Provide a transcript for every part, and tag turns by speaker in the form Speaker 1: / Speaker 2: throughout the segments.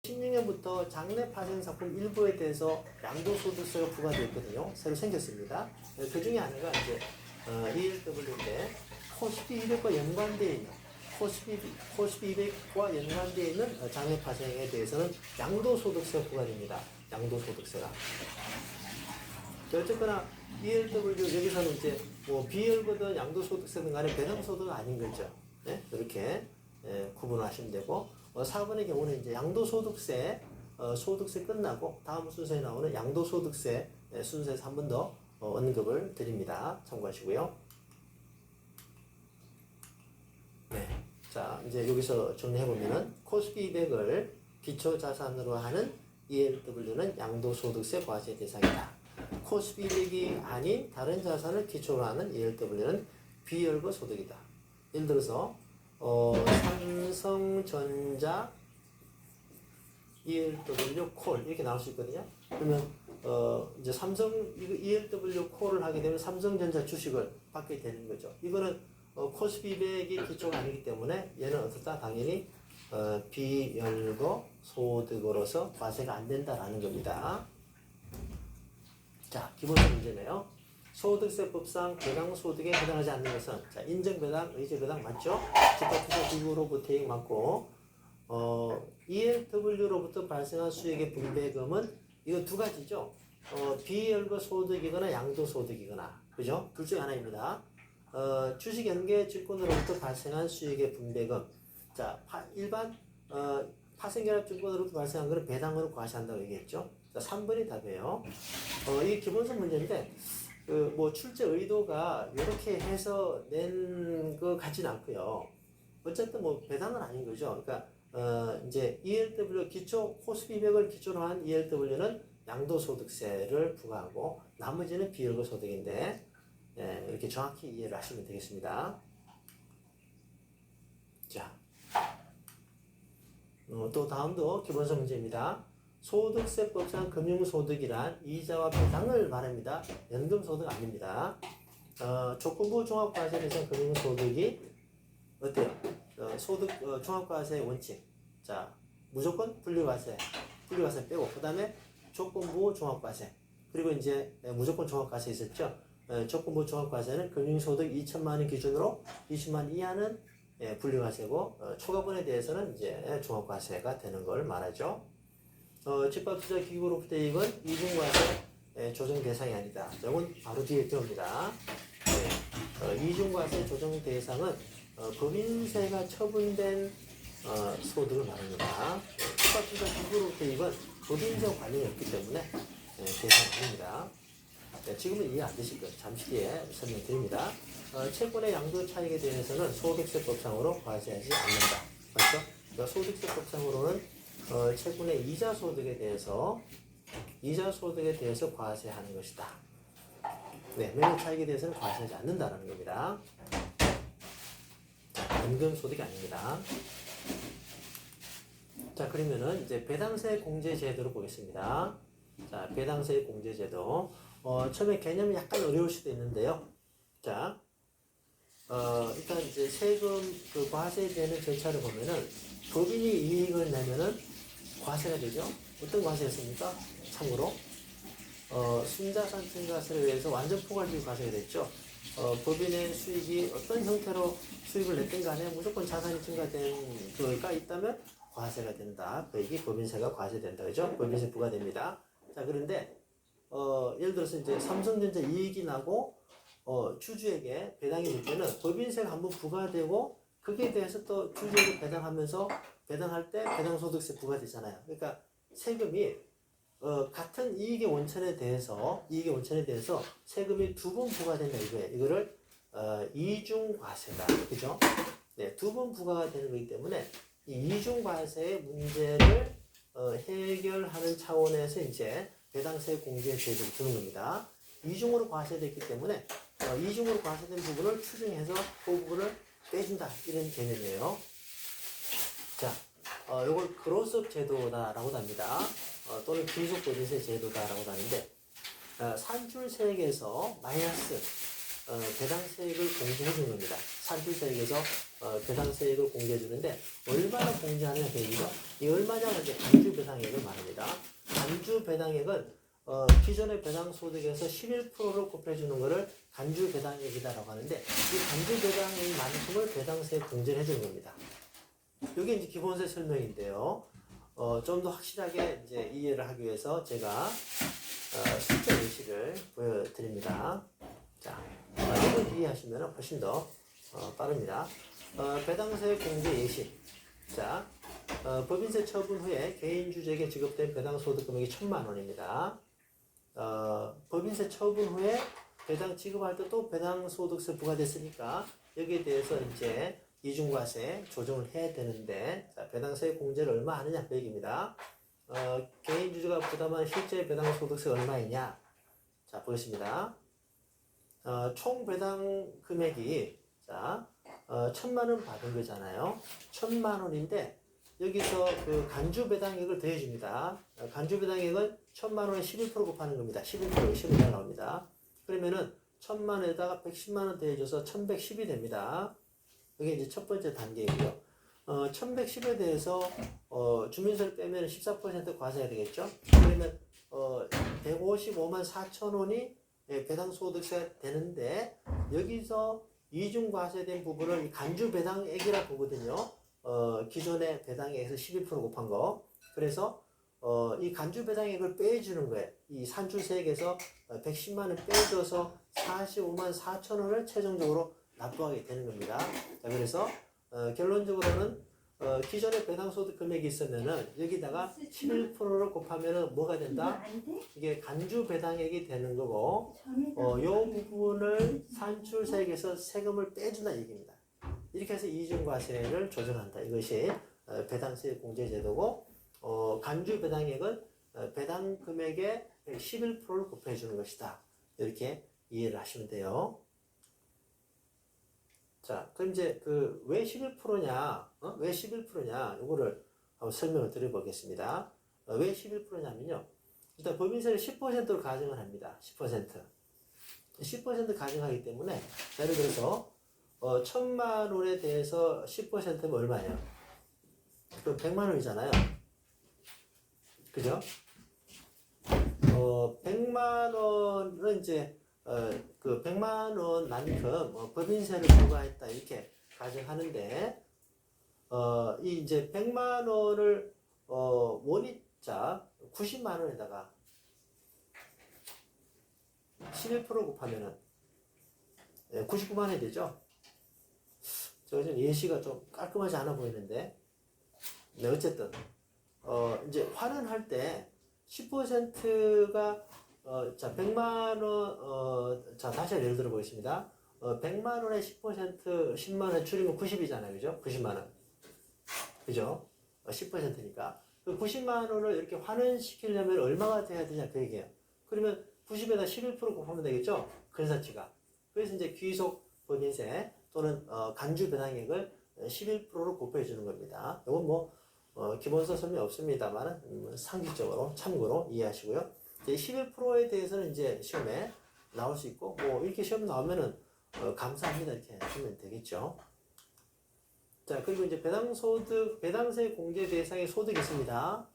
Speaker 1: 16년부터 장래 파생상품 일부에 대해서 양도소득세가 부과되어 있거든요. 새로 생겼습니다. 그 중에 하나가 이제 ELW인데 코스피 200과 연관되어 있는 코스피 200과 연관되어 있는 장래 파생에 대해서는 양도소득세가 부과됩니다. 양도소득세가. 어쨌거나 ELW 여기서는 이제 뭐 비율거든 양도소득세든 간에 배당소득은 아닌 거죠. 네? 이렇게 구분하시면 되고 4번의 경우는 이제 양도소득세 소득세 끝나고 다음 순서에 나오는 양도소득세 순서에서 한 번 더 언급을 드립니다. 참고하시고요. 네. 자, 이제 여기서 정리해보면은 코스피 200을 기초자산으로 하는 ELW는 양도소득세 과세 대상이다. 코스피 200이 아닌 다른 자산을 기초로 하는 ELW는 비열거 소득이다. 예를 들어서 삼성전자 ELW 콜 이렇게 나올 수 있거든요. 그러면 이제 삼성 ELW 콜을 하게 되면 삼성전자 주식을 받게 되는 거죠. 이거는 코스피 200이 기초가 아니기 때문에 얘는 어떻다? 당연히 비열거 소득으로서 과세가 안 된다라는 겁니다. 자, 기본적 문제네요. 소득세법상 배당소득에 해당하지 않는 것은 자, 인정배당, 의제배당 맞죠? 집합투자 기구로부터 이익 맞고 ELW로부터 발생한 수익의 분배금은 이거 두 가지죠. 비열거 소득이거나 양도소득이거나 그죠? 둘 중에 하나입니다. 주식연계 증권으로부터 발생한 수익의 분배금 자, 일반 파생결합증권으로부터 발생한 것은 배당으로 과세한다고 얘기했죠. 자, 3번이 답이에요. 이게 기본성 문제인데 뭐 출제 의도가 이렇게 해서 낸 것 같지는 않고요. 어쨌든 뭐 배당은 아닌 거죠. 그러니까 이제 ELW 기초 코스피 200을 기초로 한 ELW는 양도소득세를 부과하고 나머지는 비열거 소득인데 이렇게 정확히 이해를 하시면 되겠습니다. 자, 또 다음도 기본성 문제입니다. 소득세법상 금융소득이란 이자와 배당을 말합니다. 연금소득 아닙니다. 조건부 종합과세 대상 금융소득이 어때요? 소득 종합과세의 원칙. 자, 무조건 분류과세 빼고 그 다음에 조건부 종합과세 그리고 이제 무조건 종합과세 있었죠. 조건부 종합과세는 금융소득 2천만 원 기준으로 20만 원 이하는 분류과세고 초과분에 대해서는 이제 종합과세가 되는 걸 말하죠. 집합투자 기구로부터 이익은 이중과세 조정 대상이 아니다. 이건 바로 뒤에 들어옵니다. 이중과세 조정 대상은 법인세가 처분된 소득을 말합니다. 집합투자 기구로부터 이익은 법인세와 관련이 없기 때문에 대상이 아닙니다. 지금은 이해 안 되실 거예요. 잠시 뒤에 설명드립니다. 채권의 양도 차익에 대해서는 소득세법상으로 과세하지 않는다. 맞죠? 그러니까 소득세법상으로는 채권의 이자 소득에 대해서 과세하는 것이다. 네, 매매 차익에 대해서는 과세하지 않는다는 겁니다. 연금 소득이 아닙니다. 자, 그러면은 이제 배당세 공제 제도를 보겠습니다. 자, 배당세 공제 제도. 처음에 개념이 약간 어려울 수도 있는데요. 자, 일단 이제 세금 과세되는 절차를 보면은 법인이 이익을 내면은 과세가 되죠. 어떤 과세였습니까? 참고로 순자산 증가세를 위해서 완전 포괄적 과세가 됐죠. 법인의 수익이 어떤 형태로 수익을 냈든 간에 무조건 자산이 증가된 거가 있다면 과세가 된다. 그 얘기 법인세가 과세된다. 그죠? 법인세 부과됩니다. 자, 그런데 예를 들어서 이제 삼성전자 이익이 나고 주주에게 배당이 될 때는 법인세가 한번 부과되고 거기에 대해서 또 주주에게 배당하면서 배당할 때 배당소득세 부과되잖아요. 그러니까 세금이 같은 이익의 원천에 대해서 세금이 두 번 부과된다 이거예요. 이거를 이중과세다. 그죠? 네, 두 번 부과가 되는 거기 때문에 이 이중과세의 문제를 해결하는 차원에서 이제 배당세 공제 제도를 두는 겁니다. 이중으로 과세됐기 때문에 이중으로 과세된 부분을 추징해서 그 부분을 빼준다 이런 개념이에요. 자, 이걸 크로스업 제도다라고도 합니다. 또는 귀속법인세 제도다라고도 하는데 산출세액에서 마이너스 배당세액을 공제해 주는 겁니다. 산출세액에서 배당세액을 공제해 주는데 얼마나 공제하느냐 계획이죠. 이 얼마냐는 이제 간주 배당액을 말합니다. 간주 배당액은 기존의 배당소득에서 11%를 곱해주는 것을 간주 배당액이다라고 하는데 이 간주 배당액만큼을 배당세에 공제를 해주는 겁니다. 이게 이제 기본세 설명인데요. 좀 더 확실하게 이제 이해를 하기 위해서 제가 실제 예시를 보여드립니다. 자, 이걸 이해하시면 훨씬 더 빠릅니다. 배당세 공제 예시. 자, 법인세 처분 후에 개인 주택에 지급된 배당소득 금액이 1,000만 원입니다. 법인세 처분 후에 배당 지급할 때 또 배당소득세 부과됐으니까 여기에 대해서 이제 이중과세 조정을 해야 되는데, 자, 배당세 공제를 얼마 하느냐 그 얘기입니다. 개인 주주가 부담한 실제 배당소득세 얼마이냐? 자, 보겠습니다. 총 배당 금액이, 자, 1,000만 원 받은 거잖아요. 1,000만 원인데, 여기서 그 간주 배당액을 더해줍니다. 간주 배당액은 1,000만 원에 11% 곱하는 겁니다. 11% 시험에 나옵니다. 그러면은 1,000만 원에다가 110만 원 더해줘서 1,110이 됩니다. 이게 이제 첫 번째 단계이고요. 1,110에 대해서 주민세를 빼면 14% 과세해야 되겠죠. 그러면 155만 4천 원이 배당소득세가 되는데 여기서 이중과세된 부분을 간주 배당액이라 보거든요. 기존의 배당액에서 11% 곱한 거. 그래서 이 간주 배당액을 빼주는 거예요. 이 산출세액에서 110만 원 빼줘서 45만 4천 원을 최종적으로 납부하게 되는 겁니다. 자, 그래서 결론적으로는 기존의 배당소득 금액이 있으면은 여기다가 11%를 곱하면은 뭐가 된다? 이게 간주 배당액이 되는 거고, 요 부분을 산출세액에서 세금을 빼준다 얘기입니다. 이렇게 해서 이중과세를 조정한다. 이것이 배당세 공제제도고, 간주 배당액은 배당 금액의 11%를 곱해주는 것이다. 이렇게 이해를 하시면 돼요. 자, 그럼 이제 왜 11%냐? 왜 11%냐? 이거를 한번 설명을 드려보겠습니다. 왜 11%냐면요. 일단 법인세를 10%로 가정을 합니다. 10%. 10% 가정하기 때문에, 예를 들어서 1,000만 원에 대해서 10%면 얼마예요? 그럼 100만 원이잖아요. 그죠? 100만 원은 이제 그 100만 원만큼 법인세를 부과했다 이렇게 가정하는데 이 이제 100만 원을 원이자 90만 원에다가 11% 곱하면은 99만 원이 되죠. 저 좀 예시가 좀 깔끔하지 않아 보이는데, 네, 어쨌든 이제 환원할 때 10%가 자, 100만 원, 자, 다시 예를 들어 보겠습니다. 100만 원에 10%, 10만 원 줄이면 90이잖아요. 그죠? 90만 원. 그죠? 10%니까. 그 90만 원을 이렇게 환원시키려면 얼마가 돼야 되냐, 그 얘기예요. 그러면 90에다 11% 곱하면 되겠죠? 근사치가. 그래서 이제 귀속 법인세 또는 간주 배당액을 11%로 곱해 주는 겁니다. 이건 뭐, 기본서 설명이 없습니다만, 상식적으로 참고로 이해하시고요. 11%에 대해서는 이제 시험에 나올 수 있고, 뭐, 이렇게 시험 나오면은, 감사합니다. 이렇게 하시면 되겠죠. 자, 그리고 이제 배당세 공제 대상의 소득이 있습니다.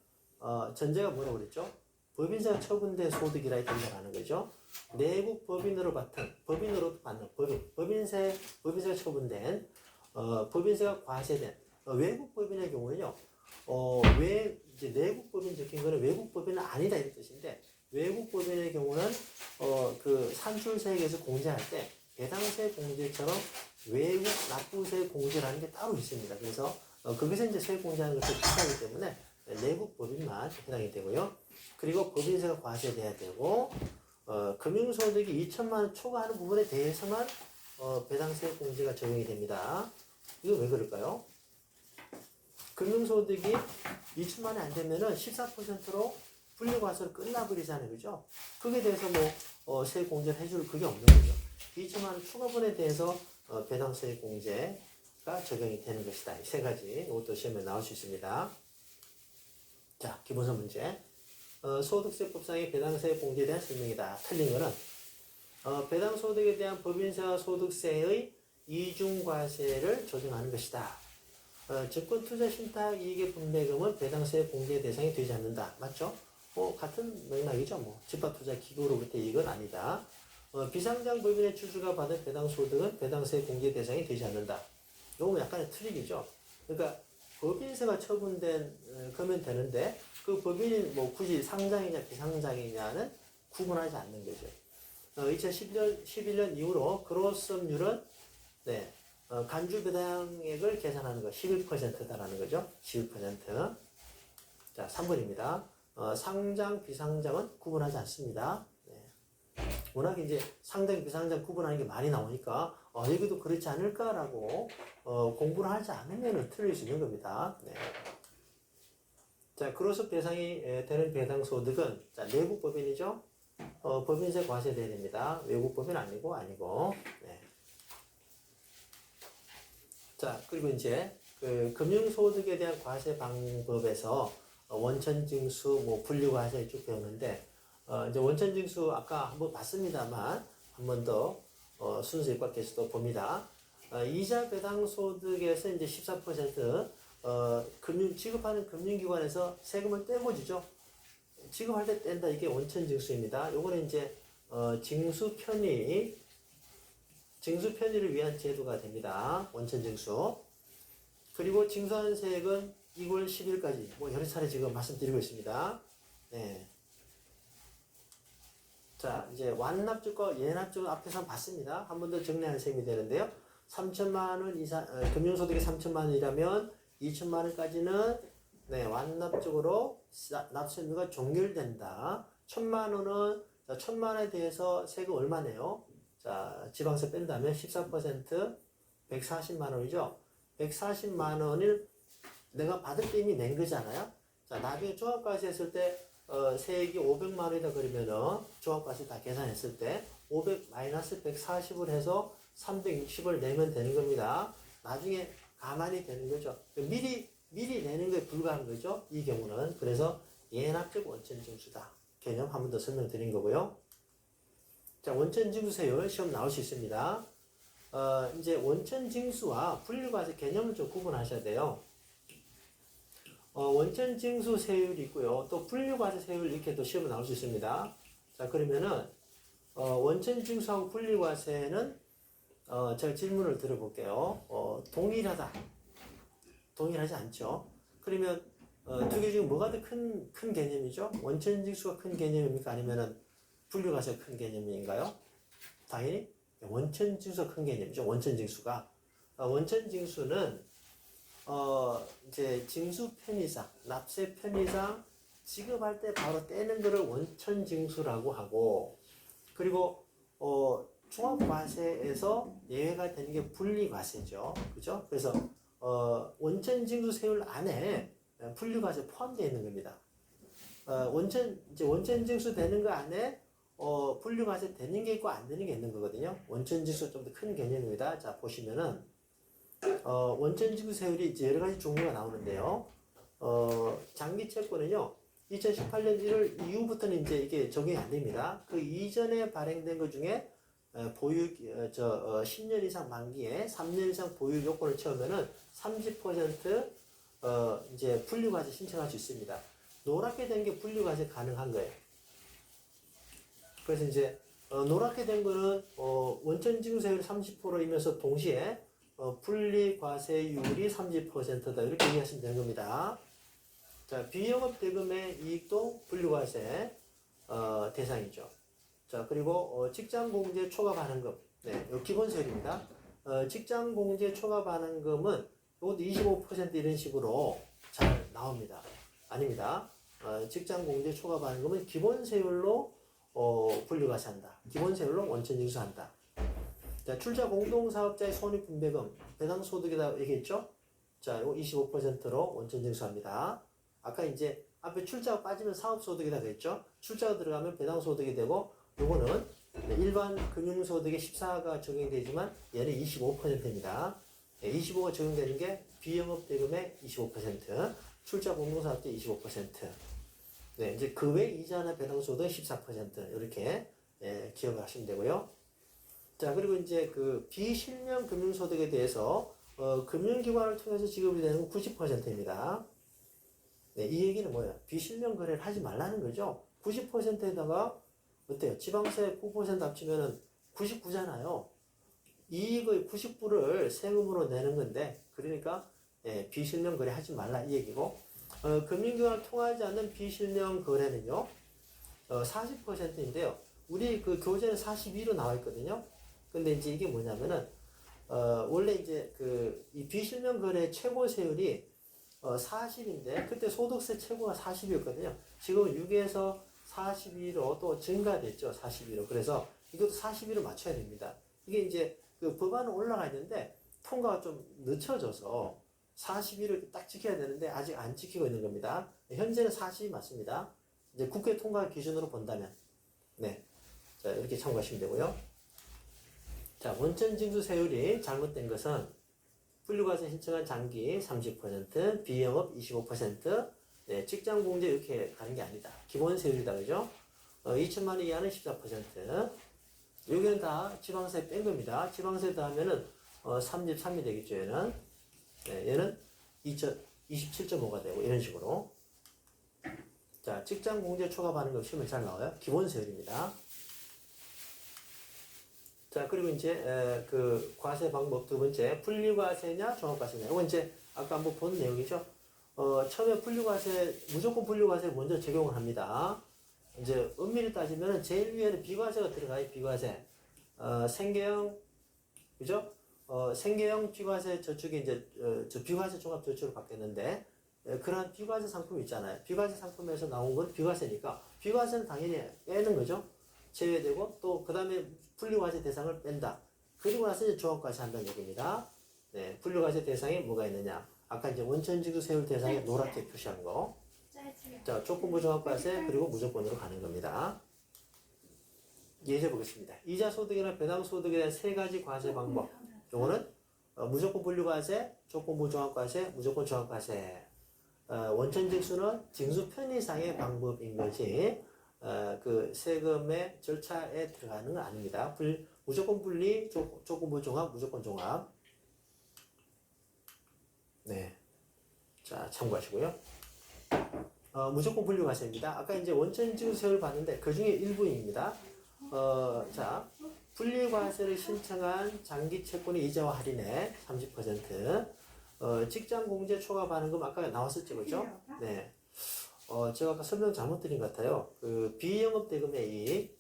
Speaker 1: 전제가 뭐라고 그랬죠? 법인세가 처분된 소득이라 이렇게 말하는 거죠. 내국 법인으로 받는 법인세가 처분된, 법인세가 과세된, 외국 법인의 경우는요, 이제 내국 법인 적힌 거는 외국 법인은 아니다 이런 뜻인데, 외국 법인의 경우는 그 산출세액에서 공제할 때 배당세 공제처럼 외국 납부세 공제라는 게 따로 있습니다. 그래서 거기서 이제 세액 공제하는 것이 비싸기 때문에 내국 법인만 해당이 되고요. 그리고 법인세가 과세돼야 되고, 금융소득이 2천만 원 초과하는 부분에 대해서만 배당세 공제가 적용이 됩니다. 이거 왜 그럴까요? 금융소득이 2천만 원이 안 되면은 14%로 분리과세로 끝나버리잖아요. 그죠? 그게 대해서 뭐, 세액 공제를 해줄 그게 없는 거죠. 2천만 원 추가분에 대해서 배당세 공제가 적용이 되는 것이다. 이 세 가지, 이것도 시험에 나올 수 있습니다. 자, 기본서 문제. 소득세법상의 배당세 공제에 대한 설명이다. 틀린 거는, 배당소득에 대한 법인세와 소득세의 이중과세를 조정하는 것이다. 증권투자신탁이익의 분배금은 배당세 공제 대상이 되지 않는다. 맞죠? 같은 맥락이죠. 집합투자기구로부터 이익은 아니다. 비상장 법인의 주주가 받은 배당소득은 배당세 공제 대상이 되지 않는다. 이건 약간의 트릭이죠. 그러니까 법인세가 처분된 거면 되는데 그 법인이 굳이 상장이냐 비상장이냐는 구분하지 않는 거죠. 2011년 이후로 그로스업률은 간주 배당액을 계산하는 거 11%다라는 거죠. 11%. 자, 3번입니다. 상장, 비상장은 구분하지 않습니다. 워낙 이제 상장, 비상장 구분하는 게 많이 나오니까 여기도 그렇지 않을까라고 공부를 하지 않으면 틀릴 수 있는 겁니다. 자, 그로스업 대상이 되는 배당소득은 자, 내국 법인이죠. 법인세 과세돼야 됩니다. 외국 법인 아니고. 자, 그리고 이제 그 금융소득에 대한 과세 방법에서 원천징수, 분류과세 쭉 배우는데 이제 원천징수 아까 한번 봤습니다만 한 번 더 순서 입각해서도 봅니다. 이자 배당소득에서 이제 14% 지급하는 금융기관에서 세금을 떼고 주죠. 지급할 때 뗀다. 이게 원천징수입니다. 요거는 이제 징수 편의를 위한 제도가 됩니다. 원천징수. 그리고 징수한 세액은 2월 10일까지 여러 차례 지금 말씀드리고 있습니다. 자, 이제 완납주과 예납주 앞에서 봤습니다. 한 번 더 정리하는 셈이 되는데요. 3천만 원 이상 금융소득이 3천만 원이라면 2천만 원까지는 완납적으로 납세의무가 종결된다. 1천만 원은 1천만 원에 대해서 세금 얼마네요? 자, 지방세 뺀다면 14% 140만 원이죠. 140만 원을 내가 받을 때 이미 낸 거잖아요. 자, 나중에 종합과세 했을 때 세액이 500만 원이다 그러면은 종합과세 다 계산했을 때 500 마이너스 140을 해서 360을 내면 되는 겁니다. 나중에 가만히 되는 거죠. 미리 내는 거에 불과한 거죠. 이 경우는. 그래서 예납적 원천징수다. 개념 한 번 더 설명드린 거고요. 자, 원천징수세율 시험 나올 수 있습니다. 이제 원천징수와 분류과세 개념을 좀 구분하셔야 돼요. 원천징수세율이 있고요. 또 분류과세세율 이렇게 또 시험에 나올 수 있습니다. 자, 그러면은 원천징수하고 분류과세는 제가 질문을 드려볼게요. 동일하지 않죠. 그러면 두 개 중 뭐가 더 큰 개념이죠? 원천징수가 큰 개념입니까? 아니면은 분류과세가 큰 개념인가요? 당연히 원천징수가 큰 개념이죠. 원천징수가. 원천징수는 이제 징수 편의상, 납세 편의상 지급할 때 바로 떼는 거를 원천징수라고 하고, 그리고 종합과세에서 예외가 되는 게 분리과세죠. 그죠? 그래서 원천징수세율 안에 분류과세 포함되어 있는 겁니다. 원천징수 되는 거 안에 분류과세 되는 게 있고 안 되는 게 있는 거거든요. 원천징수 좀 더 큰 개념입니다. 자, 보시면은 원천징수세율이 이제 여러 가지 종류가 나오는데요. 장기채권은요, 2018년 1월 이후부터는 이제 이게 적용이 안 됩니다. 그 이전에 발행된 것 중에 보유 10년 이상 만기에 3년 이상 보유 요건을 채우면은 30% 이제 분류과세 신청할 수 있습니다. 노랗게 된 게 분류과세 가능한 거예요. 그래서 이제 노랗게 된 거는 원천징수세율 30%이면서 동시에 분리과세율이 30%다 이렇게 이해하시면 되는 겁니다. 자, 비영업 대금의 이익도 분류과세 대상이죠. 자, 그리고 직장공제 초과반환금, 요 기본세율입니다. 직장공제 초과반환금은 이것도 25% 이런 식으로 잘 나옵니다. 아닙니다. 직장공제 초과반환금은 기본세율로 분류과세한다. 기본세율로 원천징수한다. 자, 출자 공동사업자의 손익분배금, 배당소득이다 얘기했죠? 자, 이거 25%로 원천징수합니다. 아까 이제 앞에 출자가 빠지면 사업소득이다 그랬죠? 출자가 들어가면 배당소득이 되고, 요거는 일반 금융소득의 14가 적용되지만 얘는 25%입니다. 25가 적용되는 게 비영업대금의 25%, 출자 공동사업자 25%. 이제 그 외 이자나 배당소득 14% 이렇게 기억을 하시면 되고요. 자, 그리고 이제 그 비실명 금융소득에 대해서 금융기관을 통해서 지급이 되는 건 90%입니다. 네, 이 얘기는 뭐예요? 비실명 거래를 하지 말라는 거죠. 90%에다가 어때요? 지방세 9% 합치면은 99잖아요. 이익의 99를 세금으로 내는 건데, 그러니까 비실명 거래 하지 말라 이 얘기고, 금융기관을 통하지 않는 비실명 거래는요, 40%인데요. 우리 그 교재는 42로 나와 있거든요. 근데 이제 이게 뭐냐면은, 원래 이제 이 비실명 거래 최고 세율이 40인데, 그때 소득세 최고가 40이었거든요. 지금 6에서 42로 또 증가됐죠. 42로. 그래서 이것도 42로 맞춰야 됩니다. 이게 이제 그 법안은 올라가 있는데, 통과가 좀 늦춰져서 42를 딱 지켜야 되는데, 아직 안 지키고 있는 겁니다. 현재는 40이 맞습니다. 이제 국회 통과 기준으로 본다면, 네. 자, 이렇게 참고하시면 되고요. 자, 원천 징수 세율이 잘못된 것은 분류과세 신청한 장기 30%, 비영업 25%, 네, 직장 공제 이렇게 가는 게 아니다. 기본 세율이다, 그죠? 2천만 원 이하는 14%. 여기는 다 지방세 뺀 겁니다. 지방세 더하면은 33이 되겠죠, 얘는. 네, 얘는 27.5가 되고, 이런 식으로. 자, 직장 공제 초과받는 거 시험에 잘 나와요. 기본 세율입니다. 자, 그리고 이제 그 과세 방법 두 번째, 분리과세냐 종합과세냐. 이건 이제 아까 한번 본 내용이죠. 처음에 무조건 분리과세를 먼저 적용을 합니다. 이제 엄밀히 따지면 제일 위에는 비과세가 들어가요. 비과세. 생계형, 그죠? 생계형 비과세 저축이 이제 저 비과세 종합 저축으로 바뀌었는데, 그러한 비과세 상품 있잖아요. 비과세 상품에서 나온 건 비과세니까 비과세는 당연히 빼는 거죠. 제외되고 또 그 다음에 분리과세 대상을 뺀다. 그리고 나서 이제 종합과세 한다는 얘기입니다. 네, 분리과세 대상에 뭐가 있느냐? 아까 이제 원천징수 세율 대상에 노랗게 표시한 거. 자, 조건부 종합과세 그리고 무조건으로 가는 겁니다. 예제 보겠습니다. 이자 소득이나 배당 소득에 대한 세 가지 과세 방법. 요거는 무조건 분리과세, 조건부 종합과세, 무조건 종합과세. 원천징수는 징수 편의상의 방법인 거지. 그 세금의 절차에 들어가는 건 아닙니다. 무조건 분리, 조건부 종합, 무조건 종합. 네. 자, 참고하시고요. 무조건 분리과세입니다. 아까 이제 원천징수 세율 봤는데 그 중에 일부입니다. 자, 분리과세를 신청한 장기 채권의 이자와 할인액 30%. 직장 공제 초과 반응금 아까 나왔었죠, 그죠? 네. 제가 아까 설명 잘못 드린 것 같아요. 그 비영업 대금의 이익,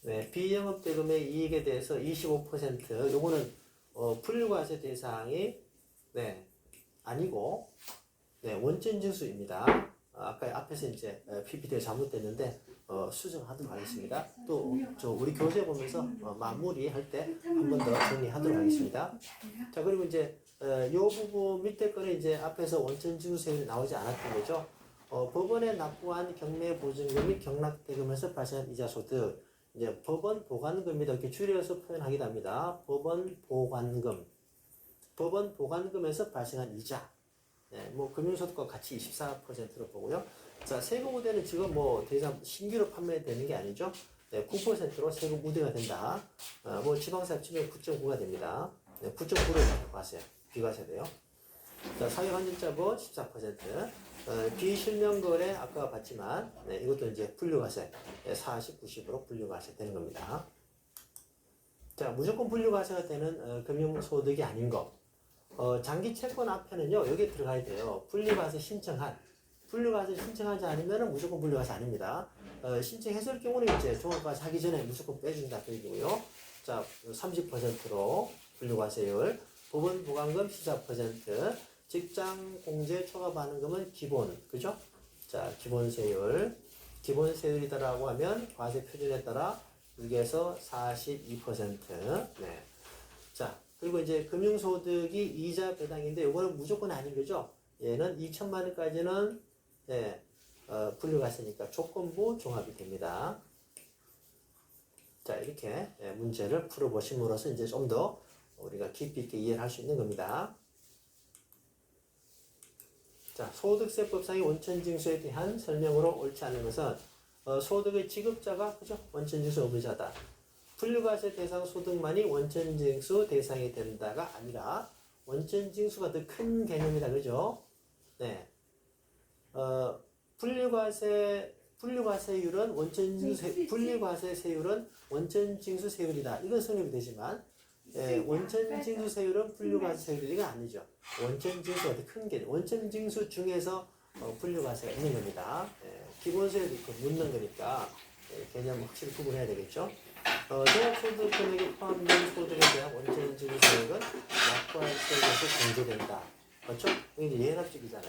Speaker 1: 네, 비영업 대금의 이익에 대해서 25%, 요거는 분리과세 대상이 네 아니고 네 원천징수입니다. 아까 앞에서 이제 PPT가 잘못됐는데 수정하도록 하겠습니다. 또 저 우리 교재 보면서 마무리할 때 한 번 더 정리하도록 하겠습니다. 자, 그리고 이제 요 부분 밑에 거는 이제 앞에서 원천징수세율이 나오지 않았던 거죠. 법원에 납부한 경매보증금 및 경락대금에서 발생한 이자소득, 이제 법원 보관금이다 이렇게 줄여서 표현하기도 합니다. 법원 보관금, 법원 보관금에서 발생한 이자, 네, 뭐 금융소득과 같이 24%로 보고요. 자, 세금 우대는 지금 뭐 대상 신규로 판매되는 게 아니죠. 네, 9%로 세금 우대가 된다. 뭐 지방세 합치면 9.9가 됩니다. 네, 9.9를 과세, 비과세돼요. 자, 사회환전자본 14%, 비실명 거래 아까 봤지만, 네, 이것도 이제 분류과세, 40, 90으로 분류과세 되는 겁니다. 자, 무조건 분류과세가 되는 금융소득이 아닌 거. 장기 채권 앞에는요, 여기에 들어가야 돼요. 분리과세 신청한. 분리과세 신청하지 않으면 무조건 분리과세 아닙니다. 신청했을 경우는 이제 종합과세 하기 전에 무조건 빼준다. 그 얘기고요. 자, 30%로 분리과세율, 법원 보관금 14%, 직장 공제 초과 반응금은 기본, 그죠? 자, 기본세율. 기본세율이다라고 하면 과세 표준에 따라 6에서 42%. 네. 자, 그리고 이제 금융소득이 이자 배당인데 이거는 무조건 아닌 거죠. 얘는 2천만 원까지는 네, 분류과세니까 조건부 종합이 됩니다. 자, 이렇게 문제를 풀어보심으로써 이제 좀 더 우리가 깊이 있게 이해를 할 수 있는 겁니다. 자, 소득세법상의 원천징수에 대한 설명으로 옳지 않은 것은 소득의 지급자가 그죠? 원천징수 의무자다. 분류과세 대상 소득만이 원천징수 대상이 된다가 아니라 원천징수가 더 큰 개념이다. 그죠? 네. 분류과세율은 분류과세세율은 원천징수세율이다. 이건 성립이 되지만 원천징수세율은 분류과세세율이 아니죠. 원천징수가 더 큰 개념. 원천징수 중에서 분류과세가 있는 겁니다. 기본세율도 있고 묻는 거니까 개념을 확실히 구분해야 되겠죠. 종합소득 금액이 포함된 소득에 대한 원천징수세율은 낙과세율에서 공제된다. 그렇죠? 이게 예납적이잖아요.